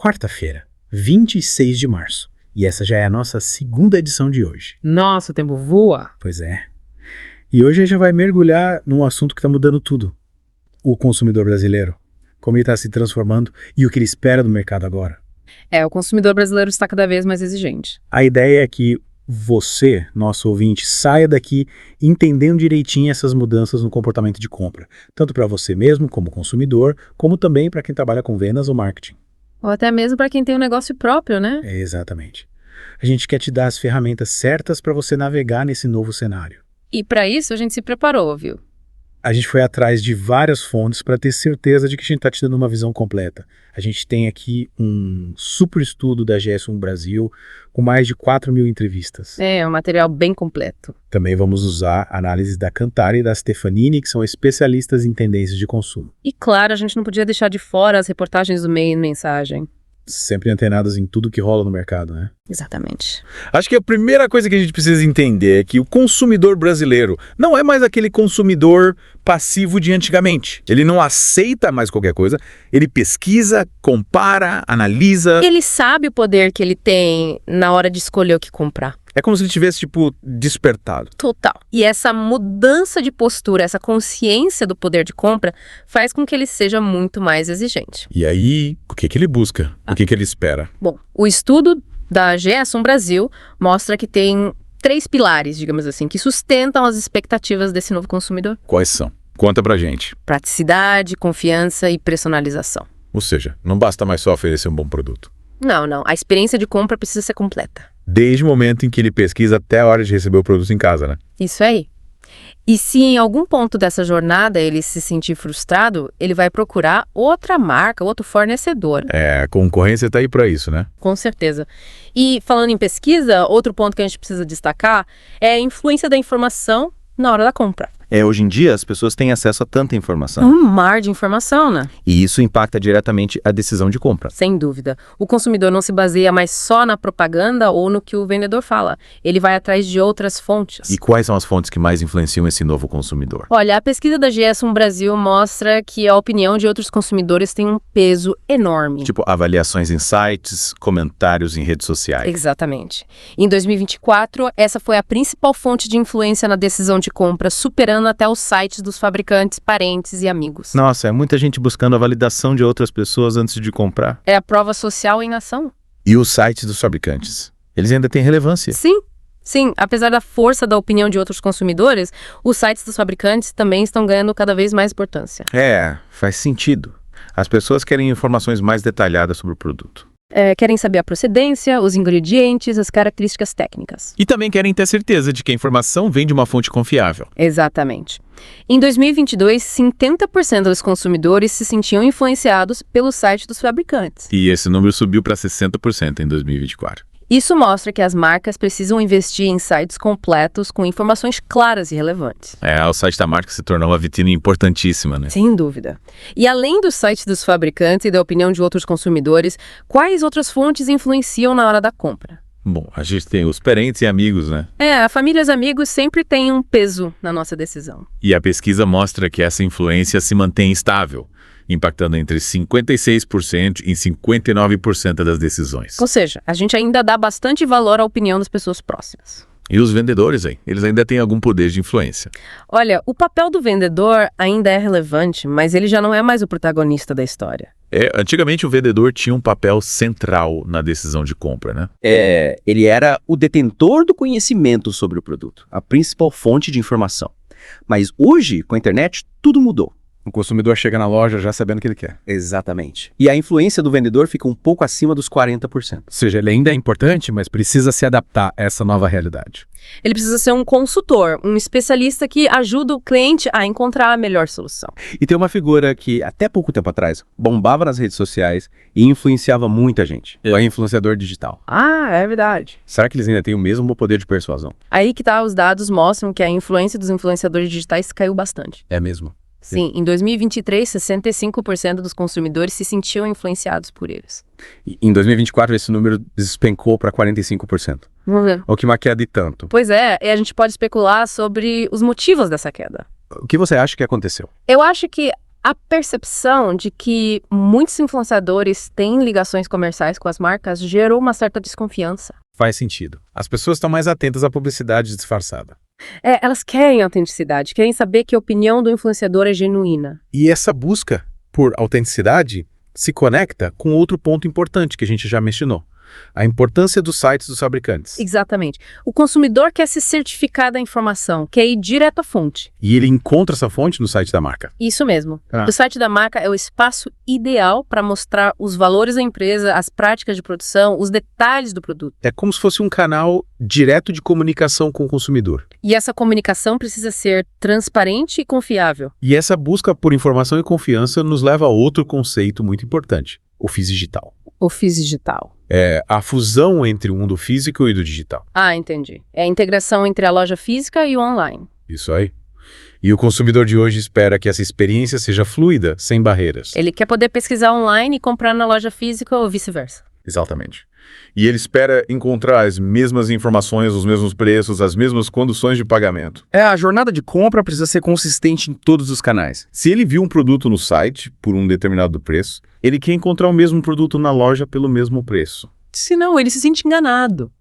quarta-feira, 26 de março, e essa já é a nossa segunda edição de hoje. Nossa, o tempo voa. Pois é. E hoje a gente vai mergulhar num assunto que está mudando tudo. O consumidor brasileiro. Como ele está se transformando e o que ele espera do mercado agora. O consumidor brasileiro está cada vez mais exigente. A ideia é que você, nosso ouvinte, saia daqui entendendo direitinho essas mudanças no comportamento de compra. Tanto para você mesmo, como consumidor, como também para quem trabalha com vendas ou marketing. Ou até mesmo para quem tem um negócio próprio, né? Exatamente. A gente quer te dar as ferramentas certas para você navegar nesse novo cenário. E para isso a gente se preparou, viu? A gente foi atrás de várias fontes para ter certeza de que a gente está te dando uma visão completa. A gente tem aqui um super estudo da GS1 Brasil, com mais de 4.000 entrevistas. É um material bem completo. Também vamos usar análises da Kantar e da Stefanini, que são especialistas em tendências de consumo. E claro, a gente não podia deixar de fora as reportagens do Meio Mensagem. Sempre antenadas em tudo que rola no mercado, né? Exatamente. Acho que a primeira coisa que a gente precisa entender é que o consumidor brasileiro não é mais aquele consumidor passivo de antigamente. Ele não aceita mais qualquer coisa, ele pesquisa, compara, analisa. Ele sabe o poder que ele tem na hora de escolher o que comprar. É como se ele tivesse, despertado. Total. E essa mudança de postura, essa consciência do poder de compra, faz com que ele seja muito mais exigente. E aí, o que ele busca? O que ele espera? Bom, o estudo da GS1 Brasil mostra que tem 3 pilares, digamos assim, que sustentam as expectativas desse novo consumidor. Quais são? Conta pra gente. Praticidade, confiança e personalização. Ou seja, não basta mais só oferecer um bom produto. Não. A experiência de compra precisa ser completa. Desde o momento em que ele pesquisa até a hora de receber o produto em casa, né? Isso aí. E se em algum ponto dessa jornada ele se sentir frustrado, ele vai procurar outra marca, outro fornecedor. A concorrência tá aí pra isso, né? Com certeza. E falando em pesquisa, outro ponto que a gente precisa destacar é a influência da informação na hora da compra. Hoje em dia as pessoas têm acesso a tanta informação. Um mar de informação, né? E isso impacta diretamente a decisão de compra. Sem dúvida. O consumidor não se baseia mais só na propaganda ou no que o vendedor fala. Ele vai atrás de outras fontes. E quais são as fontes que mais influenciam esse novo consumidor? Olha, a pesquisa da GS1 Brasil mostra que a opinião de outros consumidores tem um peso enorme. Tipo avaliações em sites, comentários em redes sociais. Exatamente. Em 2024, essa foi a principal fonte de influência na decisão de compra, superando até os sites dos fabricantes, parentes e amigos. Nossa, é muita gente buscando a validação de outras pessoas antes de comprar. É a prova social em ação. E os sites dos fabricantes? Eles ainda têm relevância? Sim, apesar da força da opinião de outros consumidores, os sites dos fabricantes também estão ganhando cada vez mais importância. Faz sentido. As pessoas querem informações mais detalhadas sobre o produto. Querem saber a procedência, os ingredientes, as características técnicas. E também querem ter certeza de que a informação vem de uma fonte confiável. Exatamente. Em 2022, 50% dos consumidores se sentiam influenciados pelo site dos fabricantes. E esse número subiu para 60% em 2024. Isso mostra que as marcas precisam investir em sites completos com informações claras e relevantes. O site da marca se tornou uma vitrine importantíssima, né? Sem dúvida. E além do site dos fabricantes e da opinião de outros consumidores, quais outras fontes influenciam na hora da compra? Bom, a gente tem os parentes e amigos, né? A família e os amigos sempre têm um peso na nossa decisão. E a pesquisa mostra que essa influência se mantém estável, impactando entre 56% e 59% das decisões. Ou seja, a gente ainda dá bastante valor à opinião das pessoas próximas. E os vendedores, eles ainda têm algum poder de influência. Olha, o papel do vendedor ainda é relevante, mas ele já não é mais o protagonista da história. Antigamente o vendedor tinha um papel central na decisão de compra, né? Ele era o detentor do conhecimento sobre o produto, a principal fonte de informação. Mas hoje, com a internet, tudo mudou. O consumidor chega na loja já sabendo o que ele quer. Exatamente. E a influência do vendedor fica um pouco acima dos 40%. Ou seja, ele ainda é importante, mas precisa se adaptar a essa nova realidade. Ele precisa ser um consultor, um especialista que ajuda o cliente a encontrar a melhor solução. E tem uma figura que, até pouco tempo atrás, bombava nas redes sociais e influenciava muita gente. É o influenciador digital. É verdade. Será que eles ainda têm o mesmo poder de persuasão? Aí que tá, os dados mostram que a influência dos influenciadores digitais caiu bastante. É mesmo? Sim, em 2023, 65% dos consumidores se sentiam influenciados por eles. E em 2024, esse número despencou para 45%. Vamos ver. O que uma queda de tanto. Pois é, e a gente pode especular sobre os motivos dessa queda. O que você acha que aconteceu? Eu acho que A percepção de que muitos influenciadores têm ligações comerciais com as marcas gerou uma certa desconfiança. Faz sentido. As pessoas estão mais atentas à publicidade disfarçada. Elas querem autenticidade, querem saber que a opinião do influenciador é genuína. E essa busca por autenticidade se conecta com outro ponto importante que a gente já mencionou. A importância dos sites dos fabricantes. Exatamente. O consumidor quer se certificar da informação, quer ir direto à fonte. E ele encontra essa fonte no site da marca. Isso mesmo. Ah. O site da marca é o espaço ideal para mostrar os valores da empresa, as práticas de produção, os detalhes do produto. É como se fosse um canal direto de comunicação com o consumidor. E essa comunicação precisa ser transparente e confiável. E essa busca por informação e confiança nos leva a outro conceito muito importante, o digital. O digital. É a fusão entre o mundo físico e do digital. Ah, entendi. É a integração entre a loja física e o online. Isso aí. E o consumidor de hoje espera que essa experiência seja fluida, sem barreiras. Ele quer poder pesquisar online e comprar na loja física ou vice-versa. Exatamente. E ele espera encontrar as mesmas informações, os mesmos preços, as mesmas condições de pagamento. A jornada de compra precisa ser consistente em todos os canais. Se ele viu um produto no site por um determinado preço, ele quer encontrar o mesmo produto na loja pelo mesmo preço. Senão, ele se sente enganado.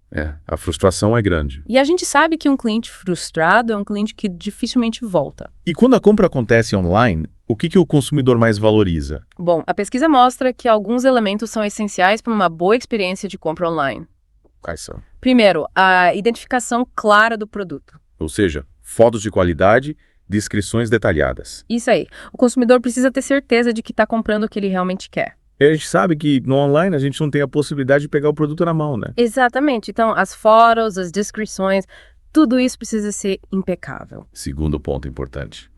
A frustração é grande. E a gente sabe que um cliente frustrado é um cliente que dificilmente volta. E quando a compra acontece online, o que o consumidor mais valoriza? Bom, a pesquisa mostra que alguns elementos são essenciais para uma boa experiência de compra online. Quais são? Primeiro, a identificação clara do produto. Ou seja, fotos de qualidade, descrições detalhadas. Isso aí. O consumidor precisa ter certeza de que está comprando o que ele realmente quer. E a gente sabe que no online a gente não tem a possibilidade de pegar o produto na mão, né? Exatamente. Então, as fotos, as descrições, tudo isso precisa ser impecável. Segundo ponto importante.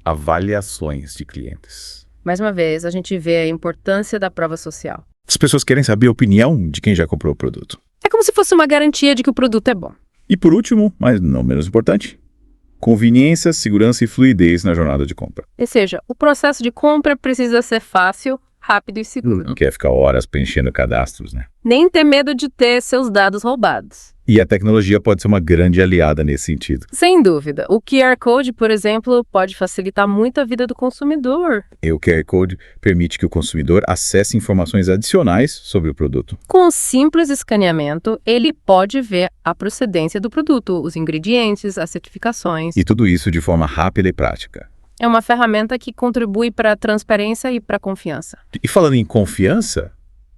Avaliações de clientes. Mais uma vez, a gente vê a importância da prova social. As pessoas querem saber a opinião de quem já comprou o produto. É como se fosse uma garantia de que o produto é bom. E por último, mas não menos importante, conveniência, segurança e fluidez na jornada de compra. Ou seja, o processo de compra precisa ser fácil, rápido e seguro. Não quer ficar horas preenchendo cadastros, né? Nem ter medo de ter seus dados roubados. E a tecnologia pode ser uma grande aliada nesse sentido. Sem dúvida. O QR Code, por exemplo, pode facilitar muito a vida do consumidor. E o QR Code permite que o consumidor acesse informações adicionais sobre o produto. Com um simples escaneamento, ele pode ver a procedência do produto, os ingredientes, as certificações. E tudo isso de forma rápida e prática. É uma ferramenta que contribui para a transparência e para a confiança. E falando em confiança,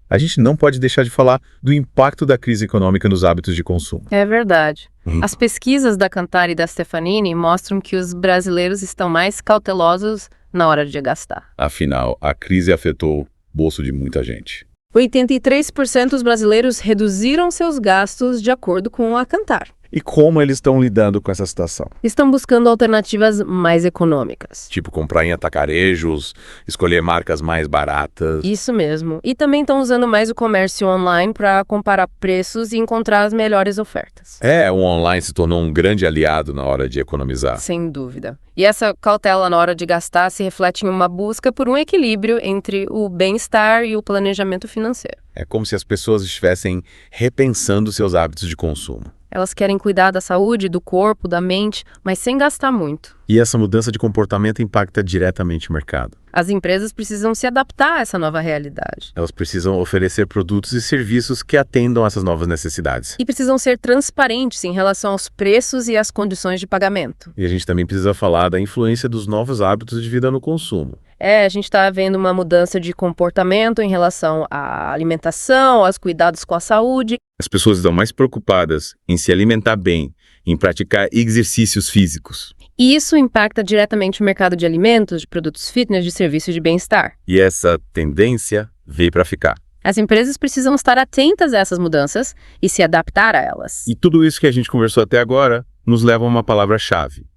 a gente não pode deixar de falar do impacto da crise econômica nos hábitos de consumo. É verdade. As pesquisas da Kantar e da Stefanini mostram que os brasileiros estão mais cautelosos na hora de gastar. Afinal, a crise afetou o bolso de muita gente. 83% dos brasileiros reduziram seus gastos de acordo com a Kantar. E como eles estão lidando com essa situação? Estão buscando alternativas mais econômicas. Tipo, comprar em atacarejos, escolher marcas mais baratas. Isso mesmo. E também estão usando mais o comércio online para comparar preços e encontrar as melhores ofertas. O online se tornou um grande aliado na hora de economizar. Sem dúvida. E essa cautela na hora de gastar se reflete em uma busca por um equilíbrio entre o bem-estar e o planejamento financeiro. É como se as pessoas estivessem repensando seus hábitos de consumo. Elas querem cuidar da saúde, do corpo, da mente, mas sem gastar muito. E essa mudança de comportamento impacta diretamente o mercado. As empresas precisam se adaptar a essa nova realidade. Elas precisam oferecer produtos e serviços que atendam a essas novas necessidades. E precisam ser transparentes em relação aos preços e às condições de pagamento. E a gente também precisa falar da influência dos novos hábitos de vida no consumo. A gente está vendo uma mudança de comportamento em relação à alimentação, aos cuidados com a saúde. As pessoas estão mais preocupadas em se alimentar bem, em praticar exercícios físicos. E isso impacta diretamente o mercado de alimentos, de produtos fitness, de serviços de bem-estar. E essa tendência veio para ficar. As empresas precisam estar atentas a essas mudanças e se adaptar a elas. E tudo isso que a gente conversou até agora nos leva a uma palavra-chave: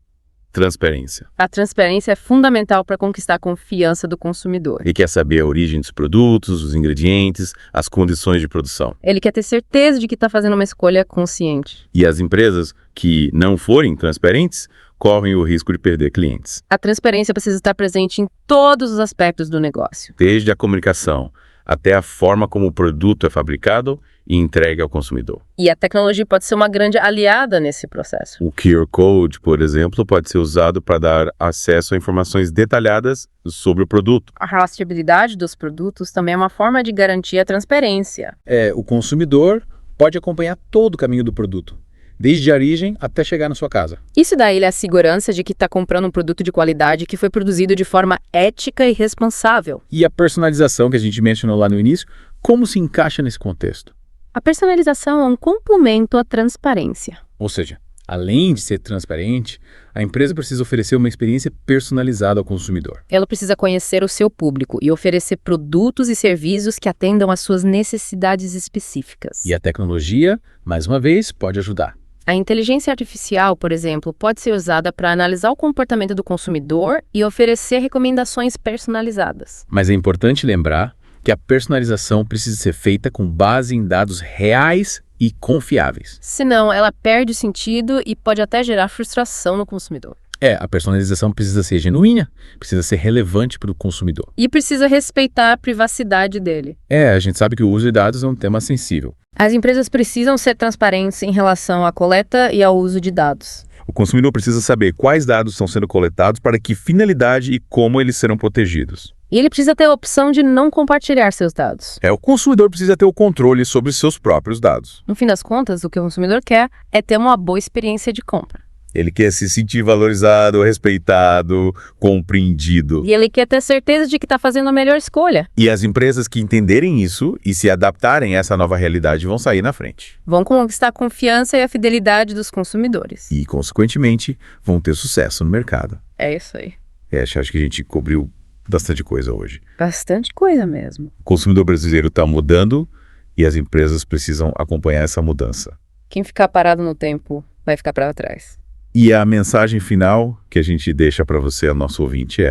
transparência. A transparência é fundamental para conquistar a confiança do consumidor. Ele quer saber a origem dos produtos, os ingredientes, as condições de produção. Ele quer ter certeza de que está fazendo uma escolha consciente. E as empresas que não forem transparentes correm o risco de perder clientes. A transparência precisa estar presente em todos os aspectos do negócio. Desde a comunicação, até a forma como o produto é fabricado e entregue ao consumidor. E a tecnologia pode ser uma grande aliada nesse processo. O QR Code, por exemplo, pode ser usado para dar acesso a informações detalhadas sobre o produto. A rastreabilidade dos produtos também é uma forma de garantir a transparência. O consumidor pode acompanhar todo o caminho do produto, desde a origem até chegar na sua casa. Isso dá a ele a segurança de que está comprando um produto de qualidade que foi produzido de forma ética e responsável. E a personalização que a gente mencionou lá no início, como se encaixa nesse contexto? A personalização é um complemento à transparência. Ou seja, além de ser transparente, a empresa precisa oferecer uma experiência personalizada ao consumidor. Ela precisa conhecer o seu público e oferecer produtos e serviços que atendam às suas necessidades específicas. E a tecnologia, mais uma vez, pode ajudar. A inteligência artificial, por exemplo, pode ser usada para analisar o comportamento do consumidor e oferecer recomendações personalizadas. Mas é importante lembrar que a personalização precisa ser feita com base em dados reais e confiáveis. Senão, ela perde sentido e pode até gerar frustração no consumidor. A personalização precisa ser genuína, precisa ser relevante para o consumidor. E precisa respeitar a privacidade dele. A gente sabe que o uso de dados é um tema sensível. As empresas precisam ser transparentes em relação à coleta e ao uso de dados. O consumidor precisa saber quais dados estão sendo coletados, para que finalidade e como eles serão protegidos. E ele precisa ter a opção de não compartilhar seus dados. O consumidor precisa ter o controle sobre seus próprios dados. No fim das contas, o que o consumidor quer é ter uma boa experiência de compra. Ele quer se sentir valorizado, respeitado, compreendido. E ele quer ter certeza de que está fazendo a melhor escolha. E as empresas que entenderem isso e se adaptarem a essa nova realidade vão sair na frente. Vão conquistar a confiança e a fidelidade dos consumidores. E, consequentemente, vão ter sucesso no mercado. É isso aí. Acho que a gente cobriu bastante coisa hoje. Bastante coisa mesmo. O consumidor brasileiro está mudando e as empresas precisam acompanhar essa mudança. Quem ficar parado no tempo vai ficar para trás. E a mensagem final que a gente deixa para você, nosso ouvinte,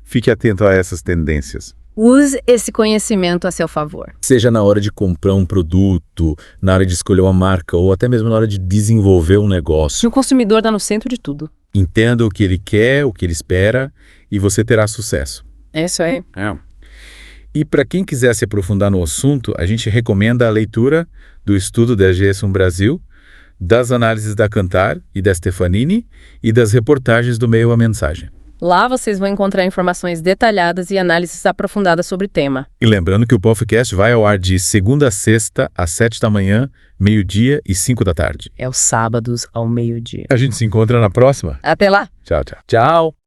fique atento a essas tendências. Use esse conhecimento a seu favor. Seja na hora de comprar um produto, na hora de escolher uma marca ou até mesmo na hora de desenvolver um negócio. O consumidor está no centro de tudo. Entenda o que ele quer, o que ele espera e você terá sucesso. É isso aí. E para quem quiser se aprofundar no assunto, a gente recomenda a leitura do estudo da GS1 Brasil, das análises da Kantar e da Stefanini e das reportagens do Meio à Mensagem. Lá vocês vão encontrar informações detalhadas e análises aprofundadas sobre o tema. E lembrando que o podcast vai ao ar de segunda a sexta, às 7 da manhã, meio-dia e 5 da tarde. É os sábados ao meio-dia. A gente se encontra na próxima. Até lá! Tchau, tchau. Tchau!